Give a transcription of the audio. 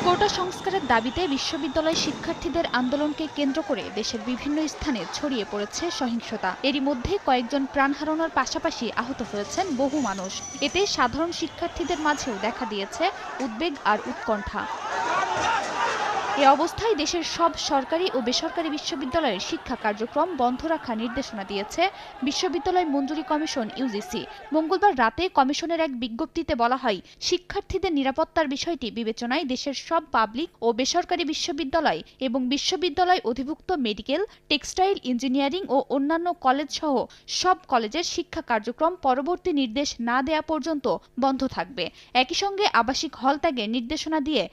কোটা সংস্কারের দাবিতে বিশ্ববিদ্যালয় শিক্ষার্থীদের আন্দোলনকে কেন্দ্র করে দেশের বিভিন্ন স্থানে ছড়িয়ে পড়েছে সহিংসতা। এরই মধ্যে কয়েকজন প্রাণ হারানোর পাশাপাশি আহত হয়েছেন বহু মানুষ। এতে সাধারণ শিক্ষার্থীদের মাঝেও দেখা দিয়েছে উদ্বেগ আর উৎকণ্ঠা। এ অবস্থায় দেশের সব সরকারি ও বেসরকারি বিশ্ববিদ্যালয়ের শিক্ষা কার্যক্রম বন্ধ রাখার নির্দেশনা দিয়েছে বিশ্ববিদ্যালয় মঞ্জুরি কমিশন ইউজিসি। মঙ্গলবার রাতে কমিশনের এক বিজ্ঞপ্তিতে বলা হয়, শিক্ষার্থীদের নিরাপত্তার বিষয়টি বিবেচনায় দেশের সব পাবলিক ও বেসরকারি বিশ্ববিদ্যালয় এবং বিশ্ববিদ্যালয় অধিভুক্ত মেডিকেল, টেক্সটাইল, ইঞ্জিনিয়ারিং ও অন্যান্য কলেজ সহ সব কলেজের শিক্ষা কার্যক্রম পরবর্তী নির্দেশ না দেয়া পর্যন্ত বন্ধ থাকবে। একই সঙ্গে আবাসিক হল ত্যাগের নির্দেশনা দিয়ে